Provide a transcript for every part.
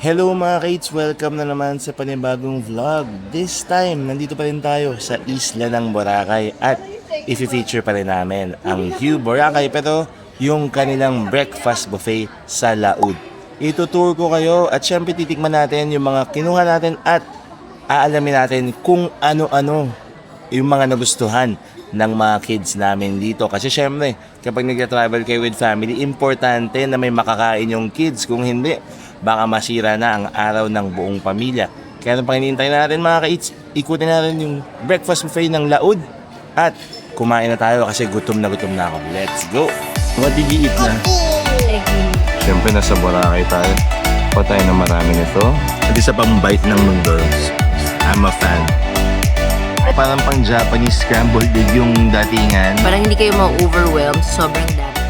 Hello mga kids! Welcome na naman sa panibagong vlog. This time, nandito pa rin tayo sa isla ng Boracay at i-feature pa rin namin ang Hugh Boracay pero yung kanilang breakfast buffet sa Laud. Itutour ko kayo at syempre titikman natin yung mga kinuha natin at aalamin natin kung ano-ano yung mga nagustuhan ng mga kids namin dito. Kasi syempre, kapag nag-travel kayo with family, importante na may makakain yung kids. Kung hindi, baka masira na ang araw ng buong pamilya. Kaya nang hinihintay natin mga kids, ikutin natin yung breakfast buffet ng Laud at kumain na tayo kasi gutom na ako. Let's go! What did you eat na? Syempre, nasa Boracay tayo. Patay na marami nito. At isa pang bite ng noodles. I'm a fan. Parang pang Japanese scrambled egg yung datingan. Parang hindi kayo ma-overwhelm. Sobrang dami.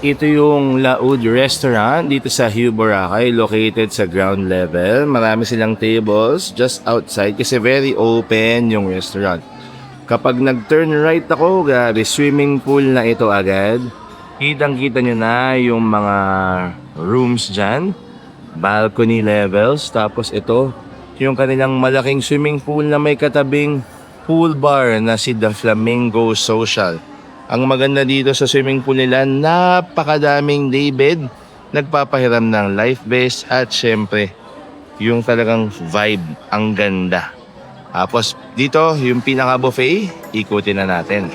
Ito yung Laud Restaurant dito sa Hugh Boracay, located sa ground level. Marami silang tables just outside kasi very open yung restaurant. Kapag nag-turn right ako, grabe, swimming pool na ito agad. Kitang-kita nyo na yung mga rooms dyan, balcony levels. Tapos ito, yung kanilang malaking swimming pool na may katabing pool bar na si The Flamingo Social. Ang maganda dito sa swimming pool nila, napakadaming daybed, nagpapahiram ng life vest at syempre, yung talagang vibe, ang ganda. Tapos dito, yung pinaka-buffet, ikutin na natin.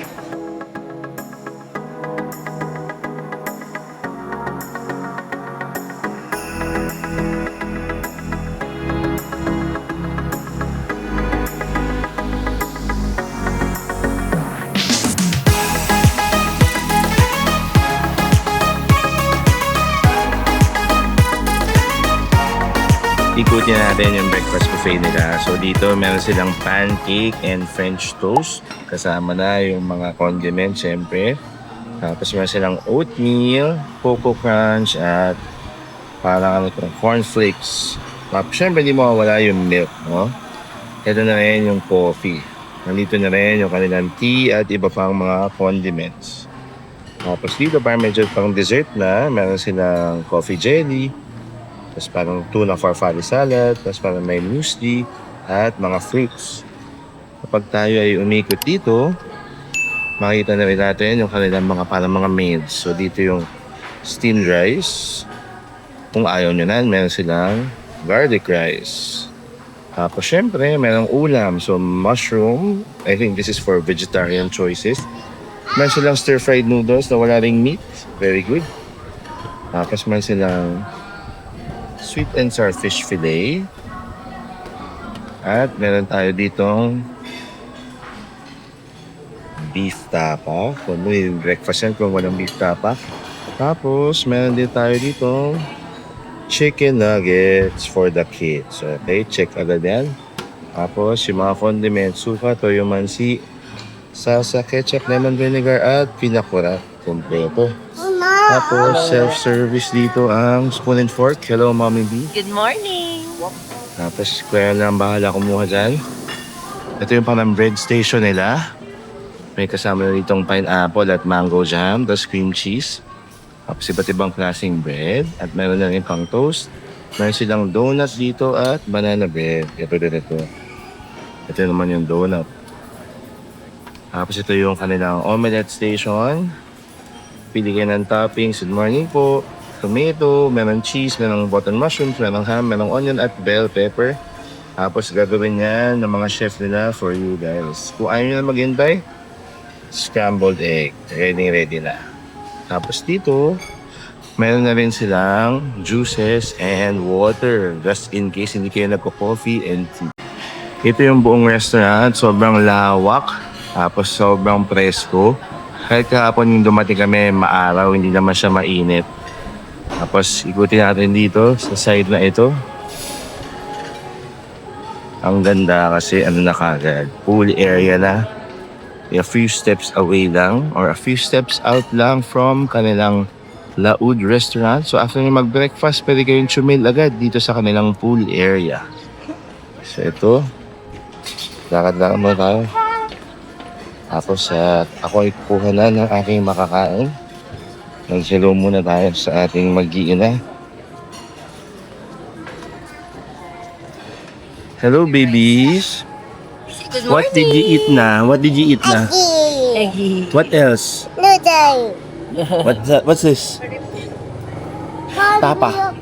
Ikutin natin yung breakfast buffet nila. So dito meron silang pancake and French toast. Kasama na yung mga condiments syempre. Tapos meron silang oatmeal, cocoa crunch at parang cornflakes. Tapos syempre hindi mawawala yung milk. No? Ito na rin yung coffee. Nandito na rin yung kanilang tea at iba pang mga condiments. Tapos dito parang medyo pang dessert na. Meron silang coffee jelly. Tapos parang tuna farfalle salad, tapos parang may muesli at mga fruits. Kapag tayo ay umikot dito, makikita na rin natin yung kanilang mga parang mga meals. So dito yung steamed rice. Kung ayaw nyo na, meron silang garlic rice. Tapos syempre, merong ulam. So mushroom, I think this is for vegetarian choices. Meron silang stir-fried noodles na wala ring meat. Very good. Tapos meron silang sweet and sour fish fillet. At meron tayo ditong beef tapa. Kung may breakfast yan, kung walang beef tapa. Tapos, meron din tayo ditong chicken nuggets for the kids. Okay, check agad yan. Tapos, yung mga condiments, suka, toyo mansi, salsa, ketchup, lemon vinegar, at pinakurat. Kompleto. Tapos, self-service dito ang spoon and fork. Hello, Mommy B. Good morning! Tapos, kaya lang bahala kumuha dyan. Ito yung parang bread station nila. May kasama na ditong pineapple at mango jam, tapos cream cheese. Tapos, iba't ibang klaseng bread. At meron na rin pang toast. Meron silang donut dito at banana bread. Ito din ito. Ito naman yung donut. Tapos, ito yung kanilang omelette station. Pili kayo ng toppings. Good morning po. Tomato, meron cheese, meron button mushrooms, meron ham, meron onion at bell pepper. Tapos gagawin yan ng mga chef nila for you guys. Kung ayaw nyo na maghintay, scrambled egg. Ready na. Tapos dito, meron na rin silang juices and water. Just in case hindi kayo nagko-coffee and tea. Ito yung buong restaurant. Sobrang lawak. Tapos sobrang presko. Kahit kahapon yung dumating kami, maaraw, hindi naman siya mainit. Tapos, ikutin natin dito sa side na ito. Ang ganda kasi ano na kagad. Pool area na. A few steps away lang or a few steps out lang from kanilang Laud Restaurant. So, after nyo mag-breakfast, pwede kayong chumil agad dito sa kanilang pool area. So, ito. Lakad-lakad muna tayo. Tapos ako ay kuha na ng aking makakain. Nag-hello muna tayo sa ating mag-iina. Hello babies! Good What did you eat na? What did you eat na? Eggy. What else? Noodle. What's this? Tapa.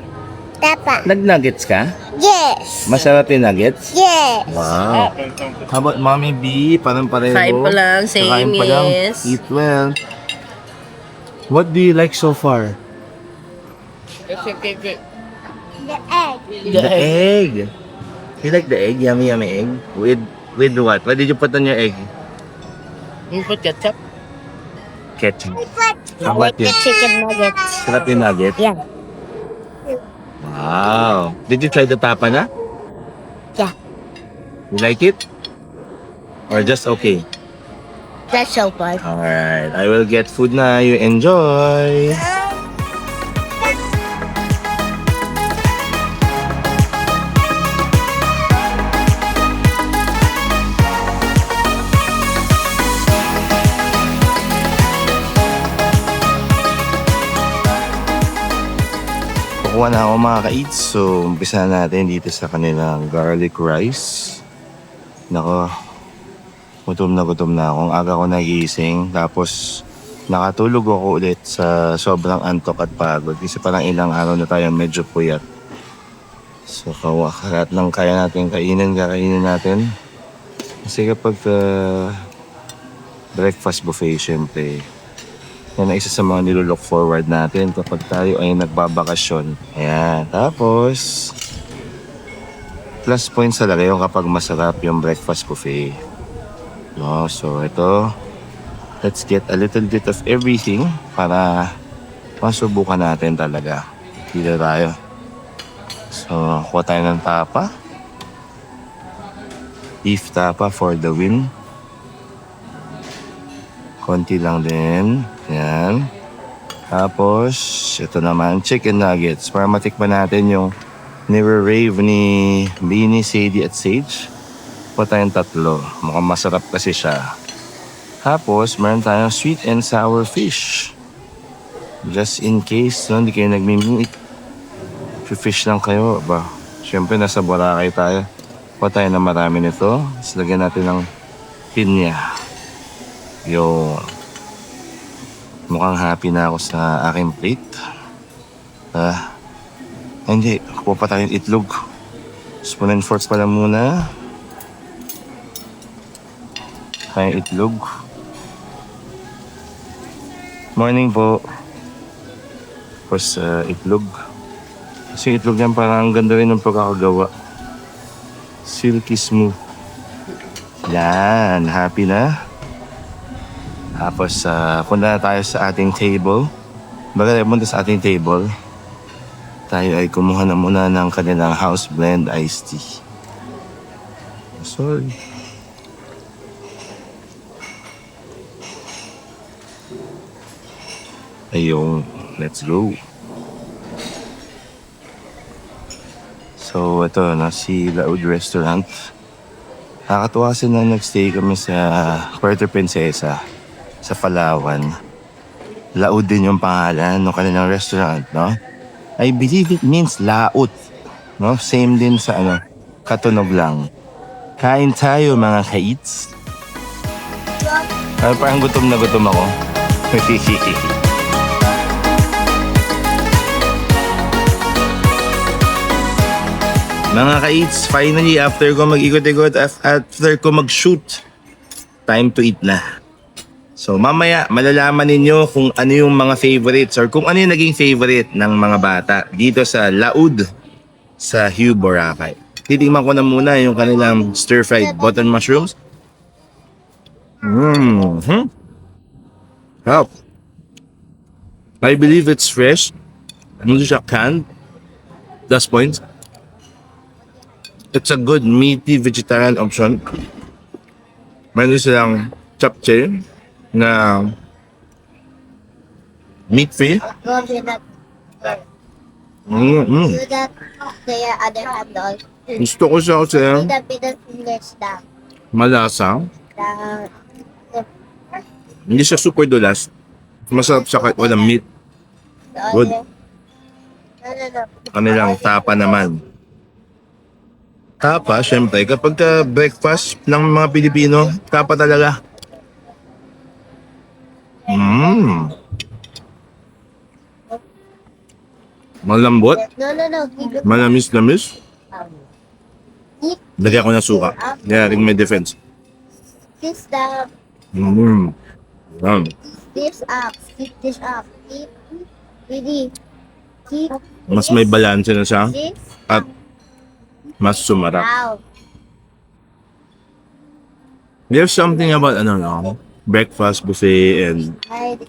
Tapa. Nag-nuggets ka? Yes. Masarap yung nuggets? Yes. Wow. How about Mommy B? Parang pareho. Kain pa lang, same, Kakain pa lang. yes. Eat well. What do you like so far? The egg. The egg. You like the egg? Yummy, yummy egg? With what? What did you put on your egg? You put ketchup? Ketchup. I What like the yun? chicken nuggets. Sarap yung nugget? Yeah. Wow. Did you try the tapa na? Yeah. You like it? Or just okay? That's so fun. Alright. I will get food na. You enjoy. Kukuha na ako mga ka-eats. So, umpisa natin dito sa kanilang garlic rice. Nako, gutom na ako. Ang aga ko nagising. Tapos, nakatulog ako ulit sa sobrang antok at pagod. Kasi parang ilang araw na tayo medyo puyat. So, kawakat ng kaya natin kakainin natin. Kasi kapag breakfast buffet, syempre, yan ang isa sa mga nilook forward natin kapag tayo ay nagbabakasyon. Ayan. Tapos, plus points talaga yung kapag masarap yung breakfast buffet. No, so ito, let's get a little bit of everything para masubukan natin talaga. Dito tayo. So, kuha tayo ng tapa. Beef tapa for the win. Konti lang din. Yan. Tapos, ito naman, chicken nuggets. Para matikman natin yung nire-rave ni Beanie, Sadie at Sage. Pa tayong tatlo. Mukhang masarap kasi siya. Tapos, meron tayong sweet and sour fish. Just in case, no, hindi kayo nagmimit. Fish lang kayo. Ba, syempre, nasa Boracay tayo. Pa tayo na marami nito. Tapos, lagyan natin ng pinya. Yung mukhang happy na ako sa aking plate. Hindi, kuha pa tayong itlog. Spoon and fork pa lang muna. Tayong itlog. Morning po. Tapos itlog. Kasi itlog yan parang ang ganda rin ng pagkakagawa. Silky smooth. Yan, happy na. Tapos, punta na tayo sa ating table. Baga tayo punta sa ating table, tayo ay kumuha na muna ng kanilang house blend iced tea. Sorry. Ayun, let's go. So, ito na si Laud Restaurant. Nakakatuwa kasi na nagstay kami sa Puerto Princesa. Sa Palawan. Laud din yung pangalan ng kanilang restaurant, no? I believe it means laut, no? Same din sa katunog lang. Kain tayo mga ka-eats. Parang gutom na gutom ako. Mga ka-eats, finally after ko mag-ikot-ikot, after ko mag-shoot, time to eat na. So mamaya malalaman ninyo kung ano yung mga favorites or kung ano yung naging favorite ng mga bata dito sa Laud sa Hugh Boracay. Titingnan ko na muna yung kanilang stir-fried button mushrooms. Help. I believe it's fresh. Hindi siya canned. That's point. It's a good meaty vegetarian option. Meron silang chapche na meat-free. Go do that. Mm-hmm. Do that to your other handle. Gusto ko siya kasi Do that with the fingers down. malasa. Down. Hindi siya super dulas. Masarap siya kahit walang meat. The Good. other. No. Kanilang tapa naman. Tapa, syempre, kapag breakfast ng mga Pilipino, tapa talaga. Malambot, No. malamis-lamis. Eat Lagyan ko ng suka. Kaya rin may defense. this down. Yan. This up. Keep this up. Keep. Ready. Keep Mas may balanse na siya this at mas sumarap. out. There's something about breakfast buffet and Hide.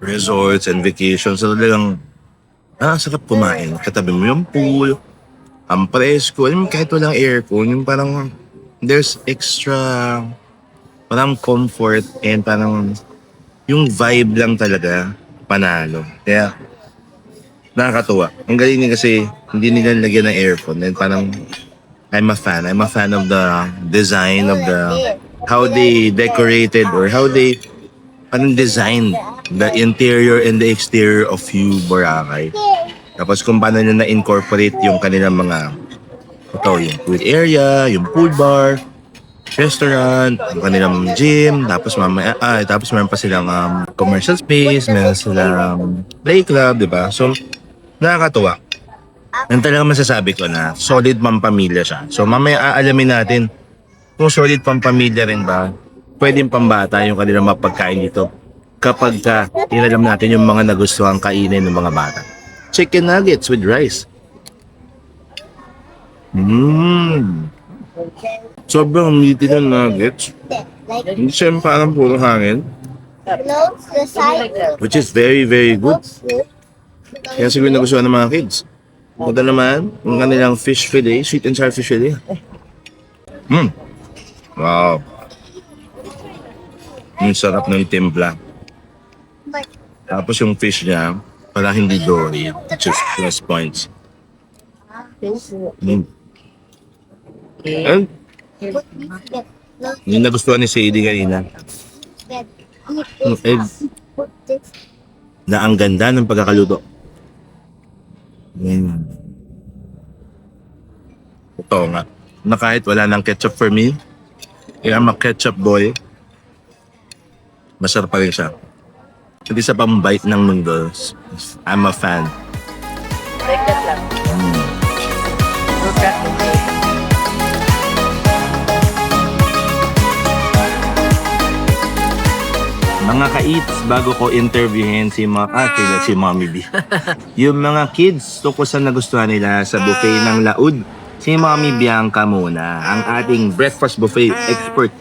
resorts and vacations. So talagang, sarap kumain. Katabi mo yung pool, ang presko, yung kahit walang aircon, yung parang there's extra, parang comfort and parang yung vibe lang talaga, panalo. Kaya, nakakatuwa. Ang galing niya kasi hindi nila lagyan ng aircon and parang I'm a fan. I'm a fan of the design of the how they decorated or how they parang designed the interior and the exterior of Hugh Boracay. Tapos kung paano nila na-incorporate yung kanilang mga yung food area, yung pool bar, restaurant, ang kanilang gym, tapos tapos meron pa silang commercial space, meron silang play club, di ba? So, nakakatuwa. Yan talaga masasabi ko na solid pampamilya siya. So mamaya aalamin natin kung solid pampamilya rin ba, pwedeng pambata yung kanilang mapagkain dito kapag inalam natin yung mga nagustuhan kainin ng mga bata. Chicken nuggets with rice. Sobrang meaty ng nuggets. Like Hindi siya parang puro hangin, close the side. which is very, very good. Kaya siguro nagustuhan ng mga kids. Ito naman, yung kanilang fish fillet, sweet and sour fish fillet. Wow. Yung sarap ng timpla. Tapos yung fish niya, parang hindi dory, which is plus points. And Put this get close. yung nagustuhan ni Sadie kanina, Get yung keep egg this up. Put this. na ang ganda ng pagkakaluto. Ito nga, na kahit wala ng ketchup for me, I'm a ketchup boy, masarap pa rin siya. Hindi sa pambite ng noodles, I'm a fan. Like that lang. Mga ka-eats, bago ko interviewin si Mommy B. Yung mga kids, tungkol sa nagustuhan nila sa buffet ng Laud. Si Mommy Bianca muna, ang ating breakfast buffet expert.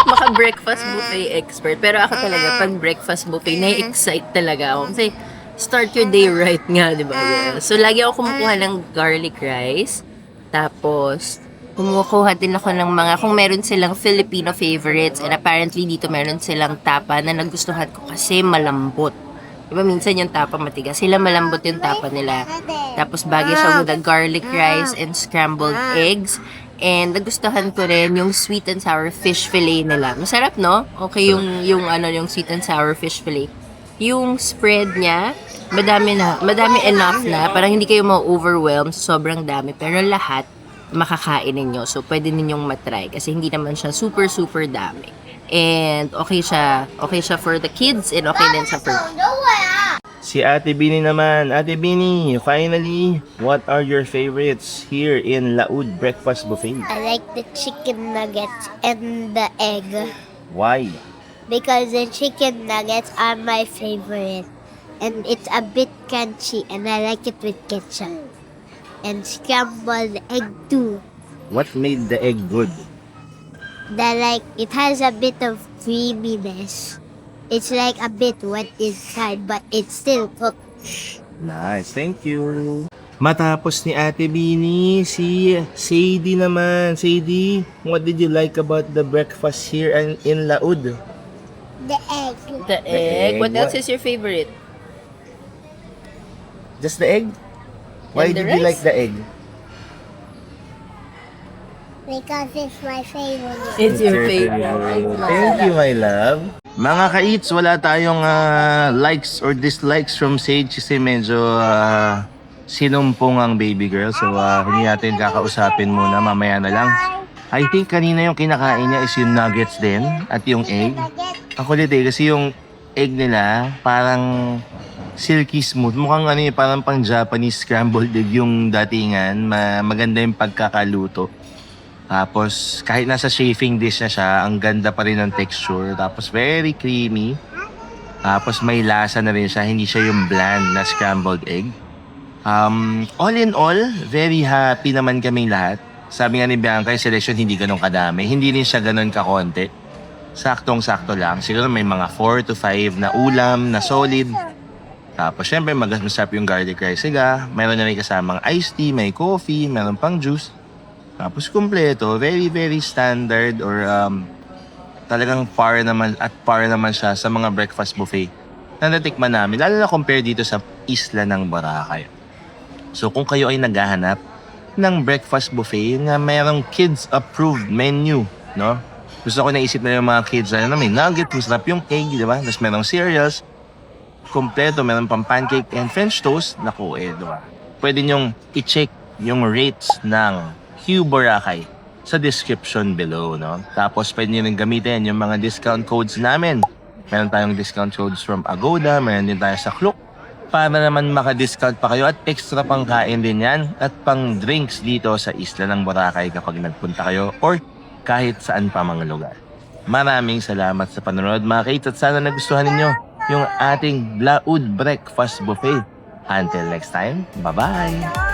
Maka-breakfast buffet expert. Pero ako talaga, pag breakfast buffet, na-excite talaga ako. Kasi start your day right nga, di ba? Yeah. So, lagi ako kumukuha ng garlic rice. Tapos, kumukuha din ako ng mga, kung meron silang Filipino favorites, and apparently dito meron silang tapa na nagustuhan ko kasi malambot. Diba minsan yung tapa matigas, sila malambot yung tapa nila. Tapos bagay siya with the garlic rice and scrambled eggs. And nagustuhan ko rin yung sweet and sour fish fillet nila. Masarap, no? Okay yung sweet and sour fish fillet. Yung spread niya, madami enough na, parang hindi kayo ma-overwhelm sa sobrang dami, pero lahat makakain ninyo. So, pwede ninyong matry kasi hindi naman siya super, super dami. And okay siya for the kids and okay din siya for... Si Ate Bini naman. Ate Bini, finally, what are your favorites here in Laud Breakfast Buffet? I like the chicken nuggets and the egg. Why? Because the chicken nuggets are my favorite. And it's a bit crunchy and I like it with ketchup. And scrambled egg too. What made the egg good? It has a bit of creaminess. It's like a bit wet inside but it's still cooked. Nice, thank you. Matapos ni Ate Bini, si Sadie naman. Sadie, what did you like about the breakfast here in Laud? The egg. The egg. What else What? is your favorite? Just the egg? Why And the did you like rice? the egg? Because it's my favorite. It's your favorite. Thank you, my love. Mga ka-eats, wala tayong likes or dislikes from Sage kasi medyo sinumpong ang baby girl. So, hindi natin kakausapin muna. Mamaya na lang. I think kanina yung kinakain niya is yung nuggets din at yung egg. Ang kulit kasi yung egg nila parang silky smooth. Mukhang parang pang Japanese scrambled egg yung datingan. Maganda yung pagkakaluto. Tapos, kahit nasa chafing dish na siya, ang ganda pa rin ng texture. Tapos, very creamy. Tapos, may lasa na rin siya. Hindi siya yung bland na scrambled egg. All in all, very happy naman kaming lahat. Sabi nga ni Bianca, yung selection hindi ganun kadami. Hindi rin siya ganun kakonti. Saktong-sakto lang. Siguro may mga 4 to 5 na ulam, na solid. Tapos, syempre, masarap yung garlic rice. Siga, mayroon na rin kasamang iced tea, may coffee, mayroon pang juice. Tapos kumpleto, very very standard or talagang par naman siya sa mga breakfast buffet na natikman namin. Lalo na compare dito sa isla ng Boracay. So kung kayo ay naghahanap ng breakfast buffet na mayroong kids approved menu, no? Gusto ko naisip na yung mga kids na may nugget, masarap yung egg, di ba? Tapos merong cereals, kumpleto, meron pang pancake and French toast. Naku, di ba? Pwede nyong i-check yung rates ng Q Boracay sa description below, no? Tapos pwede nyo rin gamitin yung mga discount codes namin. Meron tayong discount codes from Agoda, meron din tayo sa Klook. Para naman maka-discount pa kayo at extra pang kain din yan at pang drinks dito sa isla ng Boracay kapag nagpunta kayo or kahit saan pa mga lugar. Maraming salamat sa panonood mga kids at sana nagustuhan ninyo yung ating Blaud Breakfast Buffet. Until next time, bye-bye!